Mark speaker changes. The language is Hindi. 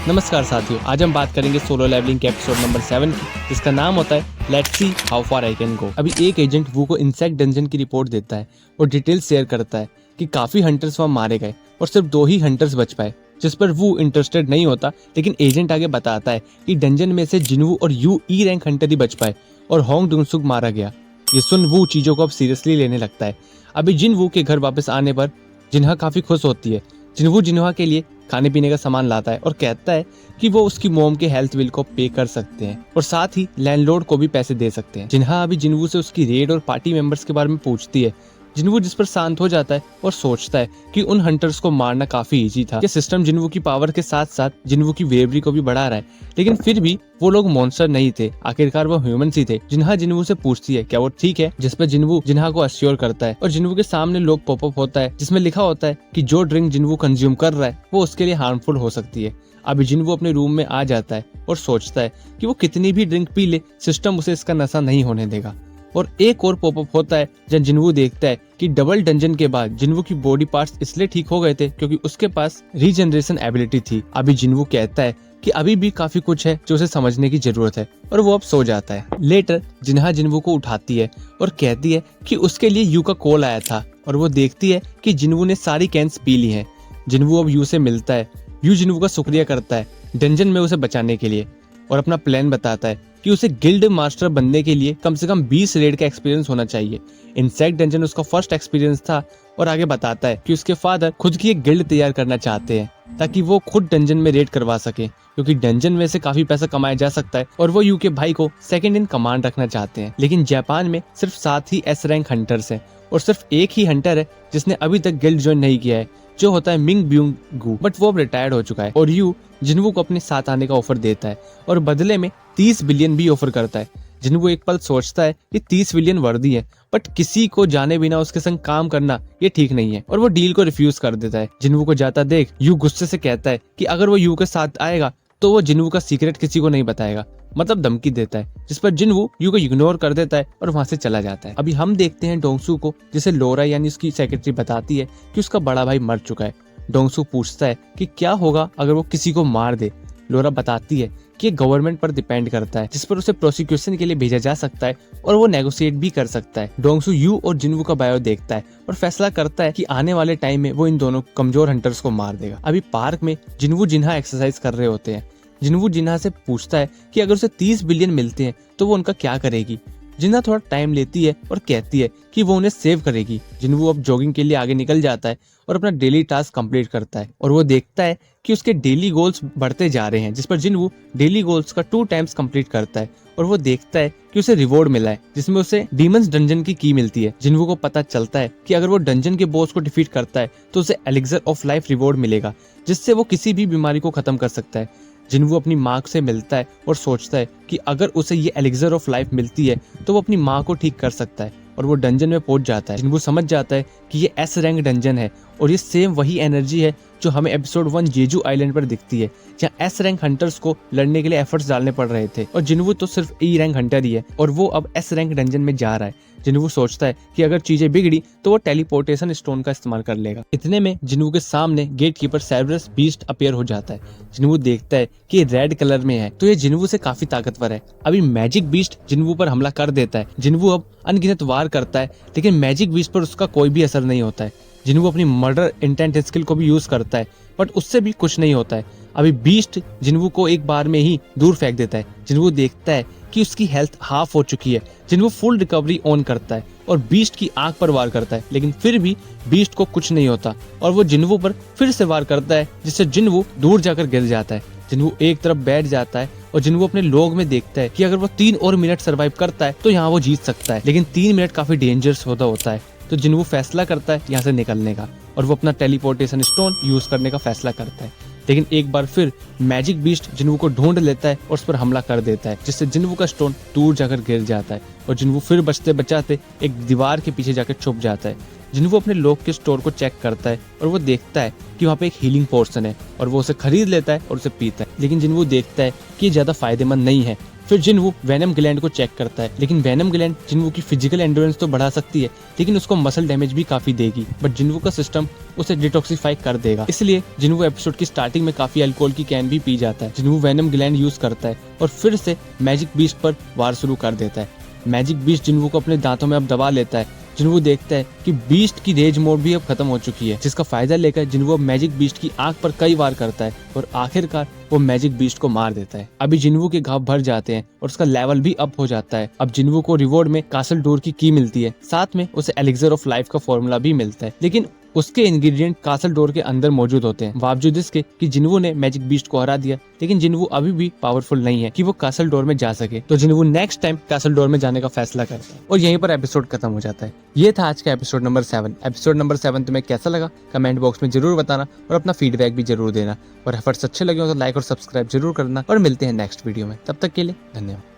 Speaker 1: नमस्कार साथियों, आज हम बात करेंगे सोलो लेवलिंग के एपिसोड नंबर 7 की, जिसका नाम होता है let's see how far I can go. अभी एक एजेंट वू को इंसेक्ट डंजन की रिपोर्ट देता है और डिटेल्स शेयर करता है कि काफी हंटर्स वहां मारे गए और सिर्फ 2 ही हंटर्स बच पाए, जिस पर वू इंटरेस्टेड नहीं होता। लेकिन एजेंट आगे बताता है कि डंजन में से जिनवू और यू ई रैंक हंटर ही बच पाए और होंग डुनसुक मारा गया। ये सुन वू चीजों को अब सीरियसली लेने लगता है। अभी जिनवू के घर वापस आने पर जिन्हा काफी खुश होती है। जिनवू जिन्हा के लिए खाने पीने का सामान लाता है और कहता है कि वो उसकी मोम के हेल्थ बिल को पे कर सकते हैं और साथ ही लैंडलॉर्ड को भी पैसे दे सकते हैं। जिन्हा अभी जिनवू से उसकी रेड और पार्टी मेंबर्स के बारे में पूछती है। जिनवू जिस पर शांत हो जाता है और सोचता है कि उन हंटर्स को मारना काफी इजी था। ये सिस्टम जिनवू की पावर के साथ साथ जिनवू की वेवरी को भी बढ़ा रहा है, लेकिन फिर भी वो लोग मॉन्स्टर नहीं थे, आखिरकार वो ह्यूमंस ही थे। जिन्हा जिनवू से पूछती है क्या वो ठीक है, जिस पर जिनवू जिन्हा को अश्योर करता है और जिनवू के सामने लोग पॉपअप होता है जिसमें लिखा होता है कि जो ड्रिंक जिनवू कंज्यूम कर रहा है वो उसके लिए हार्मफुल हो सकती है। अभी जिनवू अपने रूम में आ जाता है और सोचता है कि वो कितनी भी ड्रिंक पी ले, सिस्टम उसे इसका नशा नहीं होने देगा। और एक और पॉपअप होता है जब जिनवू देखता है कि डबल डंजन के बाद जिनवू की बॉडी पार्ट्स इसलिए ठीक हो गए थे क्योंकि उसके पास रीजनरेशन एबिलिटी थी। अभी जिनवू कहता है कि अभी भी काफी कुछ है जो उसे समझने की जरूरत है और वो अब सो जाता है। लेटर जिन्हा जिनवू को उठाती है और कहती है कि उसके लिए यू का कॉल आया था और वो देखती है कि जिनवू ने सारी कैंस पी ली हैं। जिनवू अब यू से मिलता है। यू जिनवू का शुक्रिया करता है डंजन में उसे बचाने के लिए और अपना प्लान बताता है कि उसे गिल्ड मास्टर बनने के लिए कम से कम 20 रेड का एक्सपीरियंस होना चाहिए। इंसेक्ट डंजन उसका फर्स्ट एक्सपीरियंस था और आगे बताता है कि उसके फादर खुद की एक गिल्ड तैयार करना चाहते हैं ताकि वो खुद डंजन में रेड करवा सके, क्योंकि डंजन में से काफी पैसा कमाया जा सकता है और वो यू के भाई को सेकंड इन कमांड रखना चाहते हैं। लेकिन जापान में सिर्फ 7 ही एस रैंक हंटर्स हैं और सिर्फ एक ही हंटर है जिसने अभी तक गिल्ड ज्वाइन नहीं किया है, जो होता है मिंग ब्यूंग गू, बट वो अब रिटायर्ड हो चुका है। और यू जिनवू को अपने साथ आने का ऑफर देता है और बदले में 30 बिलियन भी ऑफर करता है। जिनवू एक पल सोचता है कि 30 बिलियन वर्दी है, बट किसी को जाने बिना उसके संग काम करना ये ठीक नहीं है और वो डील को रिफ्यूज कर देता है। जिनवू को जाता देख यू गुस्से से कहता है कि अगर वो यू के साथ आएगा तो वो जिनवू का सीक्रेट किसी को नहीं बताएगा, मतलब धमकी देता है, जिस पर जिनवू यू को इग्नोर कर देता है और वहां से चला जाता है। अभी हम देखते हैं डोंगसू को, जिसे लोरा यानी उसकी सेक्रेटरी बताती है कि उसका बड़ा भाई मर चुका है। डोंगसू पूछता है कि क्या होगा अगर वो किसी को मार दे। लोरा बताती है कि गवर्नमेंट पर डिपेंड करता है, जिस पर उसे प्रोसिक्यूशन के लिए भेजा जा सकता है और वो नेगोशिएट भी कर सकता है। डोंगसू यू और जिनवू का बायो देखता है और फैसला करता है कि आने वाले टाइम में वो इन दोनों कमजोर हंटर्स को मार देगा। अभी पार्क में जिनवू जिन्हा एक्सरसाइज कर रहे होते हैं। जिनवू जिन्हा से पूछता है कि अगर उसे 30 बिलियन मिलते हैं तो वो उनका क्या करेगी। जिन्हा थोड़ा टाइम लेती है और कहती है कि वो उन्हें सेव करेगी। जिनवू अब जॉगिंग के लिए आगे निकल जाता है और अपना डेली टास्क कंप्लीट करता है और वो देखता है कि उसके डेली गोल्स बढ़ते जा रहे हैं, जिस पर जिनवू डेली गोल्स का 2 टाइम्स कंप्लीट करता है और वो देखता है कि उसे रिवॉर्ड मिला है, जिसमें उसे डीमंस डंजन की की मिलती है। जिनवू को पता चलता है कि अगर वो डंजन के बॉस को डिफीट करता है तो उसे एलिक्सर ऑफ लाइफ रिवॉर्ड मिलेगा, जिससे वो किसी भी बीमारी को खत्म कर सकता है। जिनवू अपनी माँ से मिलता है और सोचता है कि अगर उसे ये एलिक्सर ऑफ लाइफ मिलती है तो वो अपनी माँ को ठीक कर सकता है और वो डंजन में पहुंच जाता है। जिनवू समझ जाता है कि ये एस रैंक डंजन है और ये सेम वही एनर्जी है जो हमें एपिसोड 1 जेजू आइलैंड पर दिखती है, जहाँ एस रैंक हंटर्स को लड़ने के लिए एफर्ट्स डालने पड़ रहे थे और जिनवू तो सिर्फ ई रैंक हंटर ही है और वो अब एस रैंक डंजन में जा रहा है। जिनवू सोचता है कि अगर चीजें बिगड़ी तो वो टेलीपोर्टेशन स्टोन का इस्तेमाल कर लेगा। इतने में जिनवू के सामने गेट कीपर सेरबरस बीस्ट अपीयर हो जाता है। जिनवू देखता है कि ये रेड कलर में है तो ये जिनवू से काफी ताकतवर है। अभी मैजिक बीस्ट जिनवू पर हमला कर देता है। जिनवू अब अनगिनत वार करता है, लेकिन मैजिक बीस्ट पर उसका कोई भी असर नहीं होता है। जिनवू अपनी मर्डर इंटेंट स्किल को भी यूज करता है, बट उससे भी कुछ नहीं होता है। अभी बीस्ट जिनवू को एक बार में ही दूर फेंक देता है। जिनवू देखता है कि उसकी हेल्थ हाफ हो चुकी है। जिनवू फुल रिकवरी ऑन करता है और बीस्ट की आंख पर वार करता है, लेकिन फिर भी बीस्ट को कुछ नहीं होता और वो जिनवू पर फिर से वार करता है, जिससे जिनवू दूर जाकर गिर जाता है। जिनवू एक तरफ बैठ जाता है और जिनवू अपने लॉग में देखता है कि अगर वो 3 और मिनट सर्वाइव करता है तो यहाँ वो जीत सकता है, लेकिन 3 मिनट काफी डेंजरस होता है। तो जिनवू फैसला करता है यहाँ से निकलने का और वो अपना टेलीपोर्टेशन स्टोन यूज करने का फैसला करता है। लेकिन एक बार फिर मैजिक बीस्ट जिनवू को ढूंढ लेता है और उस पर हमला कर देता है, जिससे जिनवू का स्टोन दूर जाकर गिर जाता है और जिनवू फिर बचते बचाते एक दीवार के पीछे जाकर छुप जाता है। जिन्वू अपने लोग के स्टोर को चेक करता है और वो देखता है कि वहाँ पे एक हीलिंग पोर्शन है और वो उसे खरीद लेता है और उसे पीता है। लेकिन जिन्वू देखता है कि ये ज्यादा फायदेमंद नहीं है। फिर जिन्वू वेनम ग्लैंड को चेक करता है, लेकिन वेनम ग्लैंड जिन्वू की फिजिकल एंड्योरेंस तो बढ़ा सकती है लेकिन उसको मसल डैमेज भी काफी देगी। बट जिन्वू का सिस्टम उसे डिटॉक्सिफाई कर देगा। इसलिए जिन्वू एपिसोड की स्टार्टिंग में काफी अल्कोहल की कैन भी पी जाता है। जिन्वू वेनम ग्लैंड यूज करता है और फिर से मैजिक बीस्ट पर वार शुरू कर देता है। मैजिक बीस्ट जिन्वू को अपने दांतों में अब दबा लेता है। जिन्वू देखता है कि बीस्ट की रेज मोड भी अब खत्म हो चुकी है, जिसका फायदा लेकर जिन्वू अब मैजिक बीस्ट की आंख पर कई वार करता है और आखिरकार वो मैजिक बीस्ट को मार देता है। अभी जिन्वू के घाव भर जाते हैं और उसका लेवल भी अप हो जाता है। अब जिन्वू को रिवॉर्ड में कासल डोर की की मिलती है, साथ में उसे एलिक्सर ऑफ लाइफ का फॉर्मूला भी मिलता है। लेकिन उसके इंग्रेडिएंट कासल डोर के अंदर मौजूद होते हैं। बावजूद इसके कि जिन्वू ने मैजिक बीस्ट को हरा दिया, लेकिन जिन्वू अभी भी पावरफुल नहीं है कि वो कासल डोर में जा सके। तो जिन्वू नेक्स्ट टाइम कासल डोर में जाने का फैसला करता है और यहीं पर एपिसोड खत्म हो जाता है। ये था आज का एपिसोड नंबर 7। एपिसोड नंबर 7 तुम्हें कैसा लगा कमेंट बॉक्स में जरूर बताना और अपना फीडबैक भी जरूर देना। और एफर्ट्स अच्छे लगे हो तो लाइक और सब्सक्राइब जरूर करना और मिलते हैं नेक्स्ट वीडियो में। तब तक के लिए धन्यवाद।